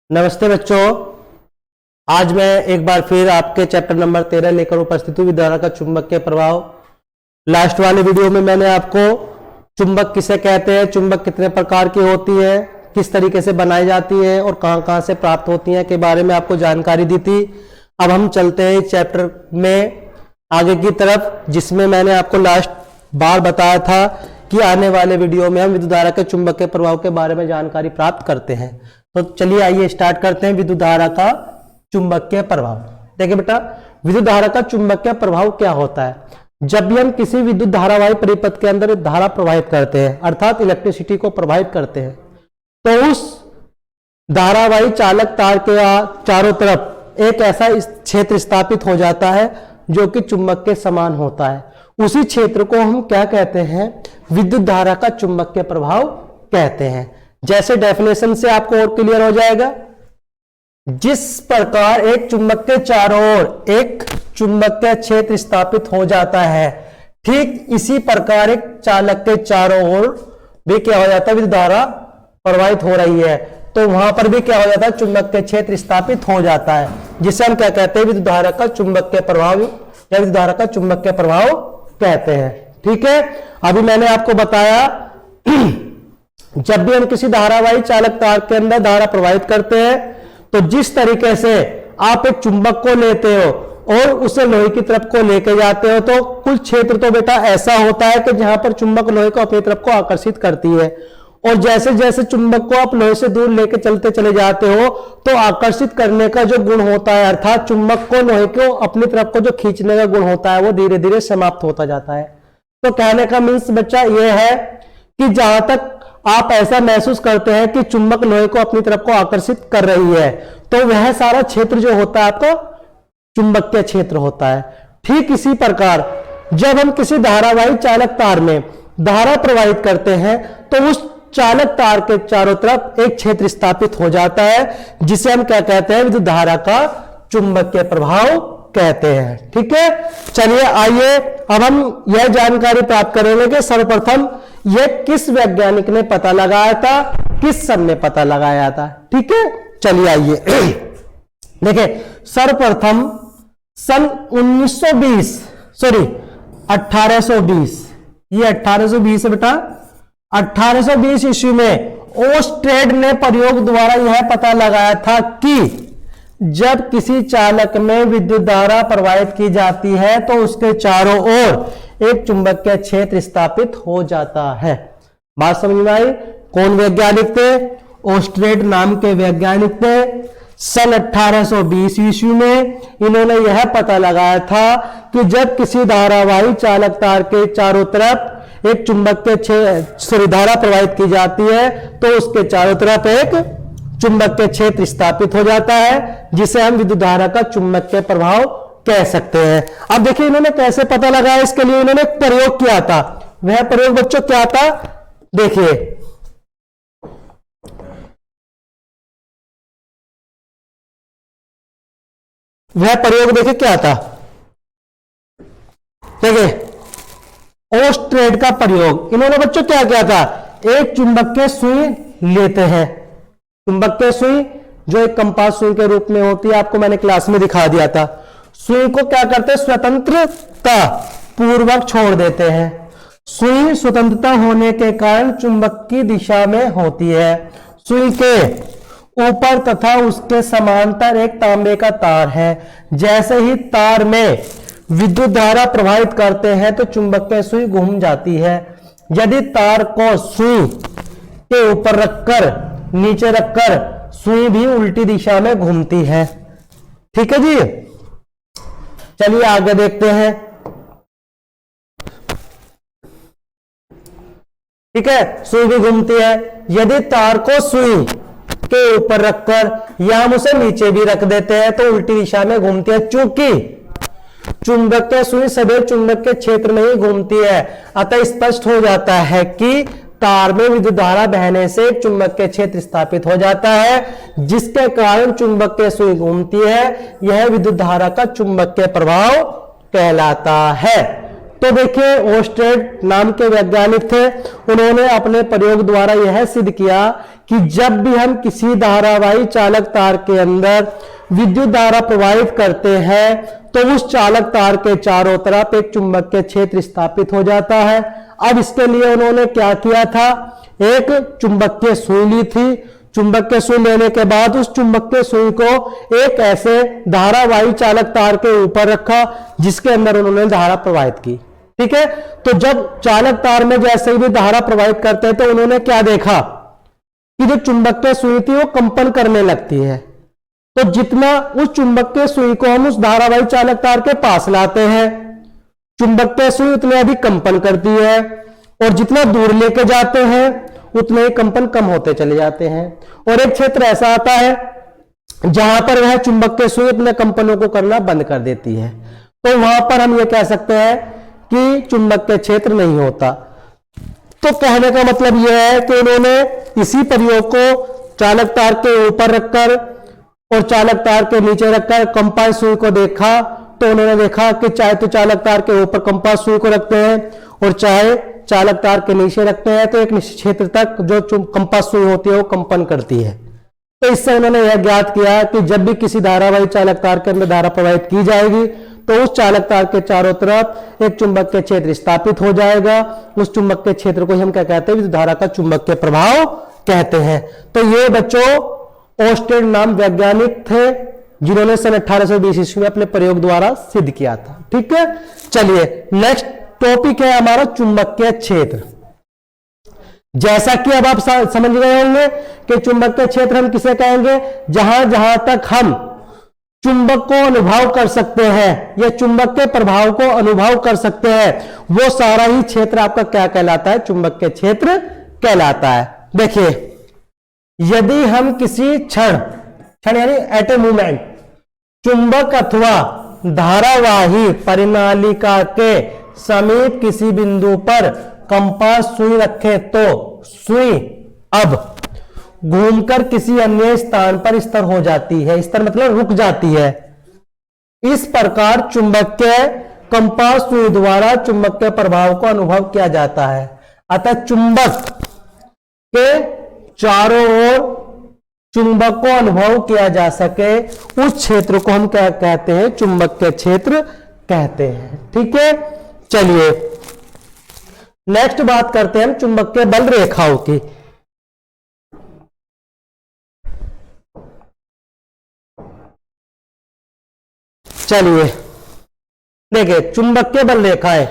नमस्ते बच्चों, आज मैं एक बार फिर आपके चैप्टर नंबर 13 लेकर उपस्थित हूँ, विद्युत धारा का चुंबकीय प्रभाव। लास्ट वाले वीडियो में मैंने आपको चुंबक किसे कहते हैं, चुंबक कितने प्रकार की होती है, किस तरीके से बनाई जाती है और कहाँ कहाँ से प्राप्त होती हैं के बारे में आपको जानकारी दी थी। अब हम चलते हैं इस चैप्टर में आगे की तरफ, जिसमें मैंने आपको लास्ट बार बताया था कि आने वाले वीडियो में हम विद्युत धारा के चुंबकीय प्रभाव के बारे में जानकारी प्राप्त करते हैं। तो चलिए आइए स्टार्ट करते हैं विद्युत धारा का चुंबकीय प्रभाव। देखिए बेटा, विद्युत धारा का चुंबकीय प्रभाव क्या होता है। जब भी हम किसी विद्युत धारावाही परिपथ के अंदर धारा प्रवाहित करते हैं, अर्थात इलेक्ट्रिसिटी को प्रवाहित करते हैं, तो उस धारावाही चालक तार के चारों तरफ एक ऐसा क्षेत्र स्थापित हो जाता है जो कि चुंबक के समान होता है। उसी क्षेत्र को हम क्या कहते हैं, विद्युत धारा का चुंबकीय प्रभाव कहते हैं। जैसे डेफिनेशन से आपको और क्लियर हो जाएगा, जिस प्रकार एक चुंबक के चारों ओर एक चुंबकीय क्षेत्र स्थापित हो जाता है, ठीक इसी प्रकार एक चालक के चारों ओर भी क्या हो जाता है, विद्युत धारा प्रवाहित हो रही है, तो वहां पर भी क्या हो जाता है, चुंबकीय क्षेत्र स्थापित हो जाता है, जिसे हम क्या कहते हैं, विद्युत धारा का चुंबकीय प्रभाव या विद्युत धारा का चुंबकीय प्रभाव कहते हैं। ठीक है, अभी मैंने आपको बताया जब भी हम किसी धारावाही चालक तार के अंदर धारा प्रवाहित करते हैं, तो जिस तरीके से आप एक चुंबक को लेते हो और उसे लोहे की तरफ को लेके जाते हो, तो कुछ क्षेत्र तो बेटा ऐसा होता है कि जहां पर चुंबक लोहे को अपनी तरफ को आकर्षित करती है, और जैसे जैसे चुंबक को आप लोहे से दूर लेके चलते चले जाते हो, तो आकर्षित करने का जो गुण होता है, अर्थात चुंबक को लोहे को अपनी तरफ को जो खींचने का गुण होता है, वो धीरे धीरे समाप्त होता जाता है। तो कहने का मीन्स बच्चा ये है कि जहां तक आप ऐसा महसूस करते हैं कि चुंबक लोहे को अपनी तरफ को आकर्षित कर रही है, तो वह सारा क्षेत्र जो होता है आपका चुंबकीय क्षेत्र होता है। ठीक इसी प्रकार जब हम किसी धारावाही चालक तार में धारा प्रवाहित करते हैं, तो उस चालक तार के चारों तरफ एक क्षेत्र स्थापित हो जाता है, जिसे हम क्या कहते हैं, विद्युत धारा का चुंबकीय प्रभाव कहते हैं। ठीक है, चलिए आइए अब हम यह जानकारी प्राप्त करेंगे कि सर्वप्रथम यह किस वैज्ञानिक ने पता लगाया था, किस सन में पता लगाया था। ठीक है, चलिए आइए देखिए, सर्वप्रथम सन 1820, ये 1820 है बेटा। 1820 ईस्वी में ओस्ट्रेड ने प्रयोग द्वारा यह पता लगाया था कि जब किसी चालक में विद्युत धारा प्रवाहित की जाती है, तो उसके चारों ओर एक चुंबकीय क्षेत्र स्थापित हो जाता है। बात समझ में आई? कौन वैज्ञानिक थे? ओस्ट्रेड नाम के वैज्ञानिक थे। सन 1820 ईस्वी में इन्होंने यह पता लगाया था कि जब किसी धारावाही चालक तार के चारों तरफ एक चुंबकीय धारा प्रवाहित की जाती है, तो उसके चारों तरफ एक चुंबकीय क्षेत्र स्थापित हो जाता है, जिसे हम विद्युत धारा का चुंबकीय प्रभाव कह सकते हैं। अब देखिए इन्होंने कैसे पता लगाया, इसके लिए इन्होंने एक प्रयोग किया था। वह प्रयोग बच्चों क्या था, देखिए वह प्रयोग देखिए क्या था। देखिए ओस्ट्रेड का प्रयोग, इन्होंने बच्चों क्या किया था, एक चुंबकीय सुई लेते हैं, चुंबकीय सुई जो एक कंपास सुई के रूप में होती है, आपको मैंने क्लास में दिखा दिया था। सुई को क्या करते हैं, स्वतंत्रता पूर्वक छोड़ देते हैं। सुई स्वतंत्रता होने के कारण चुंबक की दिशा में होती है। सुई के ऊपर तथा उसके समांतर एक तांबे का तार है। जैसे ही तार में विद्युत धारा प्रवाहित करते हैं, तो चुंबकीय सुई घूम जाती है। यदि तार को सुई के ऊपर रखकर नीचे रखकर, सुई भी उल्टी दिशा में घूमती है। ठीक है जी, चलिए आगे देखते हैं। ठीक है, सुई भी घूमती है। यदि तार को सुई के ऊपर रखकर या हम उसे नीचे भी रख देते हैं, तो उल्टी दिशा में घूमती है। चूंकि चुंबकीय सुई सदैव चुंबकीय क्षेत्र में ही घूमती है, अतः स्पष्ट हो जाता है कि तार में विद्युत धारा बहने से एक चुंबकीय क्षेत्र स्थापित हो जाता है, जिसके कारण चुंबकीय सुई घूमती है। यह विद्युत धारा का चुंबकीय प्रभाव कहलाता है। तो देखिए ओस्टेड नाम के वैज्ञानिक थे, उन्होंने अपने प्रयोग द्वारा यह सिद्ध किया कि जब भी हम किसी धारावाही चालक तार के अंदर विद्युत धारा प्रवाहित करते हैं तो उस चालक तार के चारों तरफ एक चुंबकीय क्षेत्र स्थापित हो जाता है। अब इसके लिए उन्होंने क्या किया था, एक चुंबकीय सुई ली थी। चुंबकीय सुई लेने के बाद उस चुंबकीय सुई को एक ऐसे धारावाही चालक तार के ऊपर रखा जिसके अंदर उन्होंने धारा प्रवाहित की। ठीक है, तो जब चालक तार में जैसे ही धारा प्रवाहित करते हैं तो उन्होंने क्या देखा कि जो चुंबकीय सुई थी वो कंपन करने लगती है। तो जितना उस चुंबकीय सुई को हम उस धारावाही चालक तार के पास लाते हैं, चुंबकीय सुई उतने अधिक कंपन करती है, और जितना दूर लेके जाते हैं उतने ही कंपन कम होते चले जाते हैं। और एक क्षेत्र ऐसा आता है जहां पर वह चुंबकीय सुई अपने कंपनों को करना बंद कर देती है, तो वहां पर हम ये कह सकते हैं कि चुंबकीय क्षेत्र नहीं होता। तो कहने का मतलब यह है कि उन्होंने इसी प्रयोग को चालक तार के ऊपर रखकर और चालक तार के नीचे रखकर कंपास सुई को देखा, तो उन्होंने देखा कि चाहे तो चालक तार के ऊपर कंपास सुई को रखते हैं और चाहे चालक तार के नीचे रखते हैं तो एक निश्चित क्षेत्र तक जो कंपास सुई होती है वो कंपन करती है। तो इससे उन्होंने यह ज्ञात किया कि जब भी किसी धारावाही चालक तार के अंदर धारा प्रवाहित की जाएगी तो उस चालक तार के चारों तरफ एक चुंबकीय क्षेत्र स्थापित हो जाएगा। उस चुंबकीय क्षेत्र को हम क्या कहते हैं, विद्युत धारा का चुंबकीय प्रभाव कहते हैं। तो ये बच्चों ओस्टेड नाम वैज्ञानिक थे जिन्होंने सन 1820 ईस्वी में अपने प्रयोग द्वारा सिद्ध किया था। ठीक है, चलिए नेक्स्ट टॉपिक है हमारा चुंबकीय क्षेत्र। जैसा कि अब आप समझ गए होंगे कि चुंबकीय क्षेत्र हम किसे कहेंगे, जहां जहां तक हम चुंबक को अनुभव कर सकते हैं या चुंबक के प्रभाव को अनुभव कर सकते हैं, वो सारा ही क्षेत्र आपका क्या कहलाता है, चुंबकीय क्षेत्र कहलाता है। देखिए यदि हम किसी क्षण यानी एट ए मूवमेंट चुंबक अथवा धारावाही परिनालिका के समीप किसी बिंदु पर कंपास सुई रखें तो सुई अब घूमकर किसी अन्य स्थान पर स्थिर हो जाती है। स्थिर मतलब रुक जाती है। इस प्रकार चुंबकीय कंपास सुई द्वारा चुंबकीय प्रभाव को अनुभव किया जाता है। अतः चुंबक के चारों ओर चुंबक को अनुभव किया जा सके उस क्षेत्र को हम क्या कहते हैं, चुंबकीय क्षेत्र कहते हैं। ठीक है, चलिए नेक्स्ट बात करते हैं हम चुंबकीय बल रेखाओं की। चलिए देखिए चुंबकीय बल रेखाएं।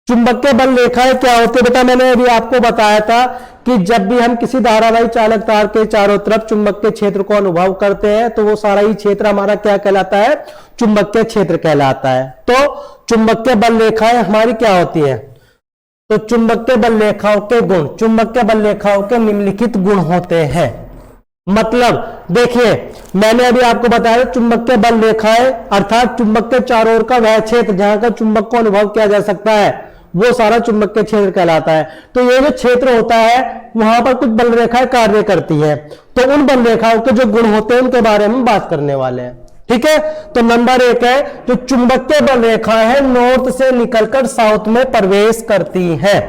चुंबकीय बल रेखाएं क्या होती है बेटा, मैंने अभी आपको बताया था कि जब भी हम किसी धारावाही चालक तार के चारों तरफ चुंबकीय क्षेत्र को अनुभव करते हैं तो वो सारा ही क्षेत्र हमारा क्या कहलाता है, चुंबकीय क्षेत्र कहलाता है। तो चुंबकीय बल रेखाएं हमारी क्या होती है, तो चुंबकीय बल रेखाओं के गुण, चुंबकीय बल रेखाओं के निम्नलिखित गुण होते हैं। मतलब देखिए मैंने अभी आपको बताया चुंबकीय बल रेखाएं अर्थात चुंबक के चारों ओर का वह क्षेत्र जहां का चुंबक को अनुभव किया जा सकता है वो सारा चुंबकीय क्षेत्र कहलाता है। तो ये जो क्षेत्र होता है वहां पर कुछ बल रेखाएं कार्य करती है, तो उन बल रेखाओं के जो गुण होते हैं उनके बारे में बात करने वाले हैं। ठीक है, तो नंबर 1 है जो चुंबकीय बल रेखाएं हैं नॉर्थ से निकलकर साउथ में प्रवेश करती हैं।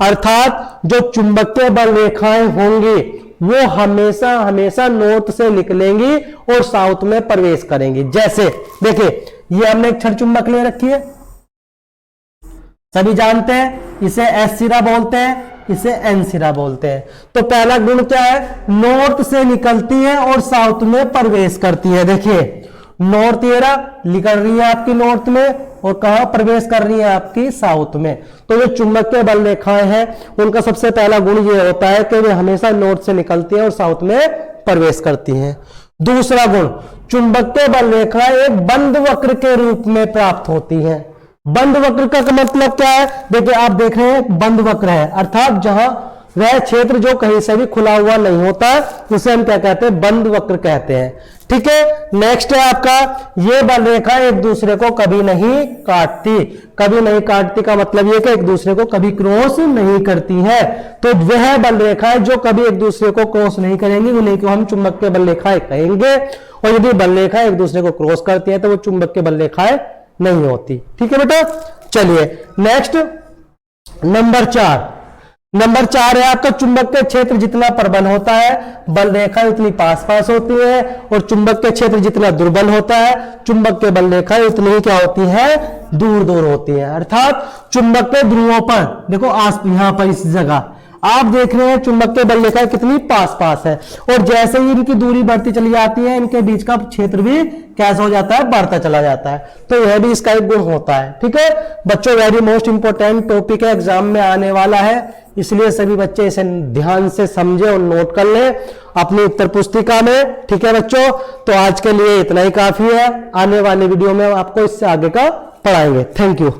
अर्थात जो चुंबकीय बल रेखाएं होंगी वो हमेशा हमेशा नॉर्थ से निकलेंगी और साउथ में प्रवेश करेंगी। जैसे देखिए ये हमने एक क्षण चुंबक ले रखी है, सभी जानते हैं इसे एस सिरा बोलते हैं, इसे एन सिरा बोलते हैं। तो पहला गुण क्या है, नॉर्थ से निकलती है और साउथ में प्रवेश करती है। देखिए नॉर्थ एरा निकल रही है आपकी नॉर्थ में और कहां प्रवेश कर रही है आपकी साउथ में। तो जो चुंबकीय बल रेखाएं हैं उनका सबसे पहला गुण ये होता है कि वे हमेशा नॉर्थ से निकलती हैं और साउथ में प्रवेश करती हैं। दूसरा गुण, चुंबकीय बल रेखाएं एक बंद वक्र के रूप में प्राप्त होती हैं। बंद वक्र का मतलब क्या है, देखिए आप देख रहे हैं बंद वक्र है अर्थात जहां वह क्षेत्र जो कहीं से भी खुला हुआ नहीं होता उसे हम क्या कहते हैं, बंद वक्र कहते हैं। ठीक है, नेक्स्ट है आपका ये बल रेखा एक दूसरे को कभी नहीं काटती। कभी नहीं काटती का मतलब ये कि एक दूसरे को कभी क्रॉस नहीं करती है। तो वह बल रेखाएं जो कभी एक दूसरे को क्रॉस नहीं करेंगी उन्हीं को हम चुंबकीय बल रेखाएं कहेंगे। और यदि बल रेखाएं एक दूसरे को क्रॉस करती है तो वो चुंबकीय बल रेखाएं नहीं होती। ठीक है बेटा, चलिए नेक्स्ट नंबर 4। नंबर 4 है आपका चुंबकीय क्षेत्र जितना प्रबल होता है बल रेखा उतनी पास पास होती है, और चुंबकीय क्षेत्र जितना दुर्बल होता है चुंबकीय बल रेखा उतनी ही क्या होती है, दूर दूर होती है। अर्थात चुंबकीय ध्रुवों पर देखो यहां पर इस जगह आप देख रहे हैं चुंबकीय बल रेखा कितनी पास पास है, और जैसे ही इनकी दूरी बढ़ती चली जाती है इनके बीच का क्षेत्र भी कैसा हो जाता है, बढ़ता चला जाता है। तो यह भी इसका एक गुण होता है। ठीक है बच्चों, वेरी मोस्ट इंपोर्टेंट टॉपिक है, एग्जाम में आने वाला है, इसलिए सभी बच्चे इसे ध्यान से समझे और नोट कर लें अपनी उत्तर पुस्तिका में। ठीक है बच्चों, तो आज के लिए इतना ही काफी है। आने वाले वीडियो में आपको इससे आगे का पढ़ाएंगे। Thank you.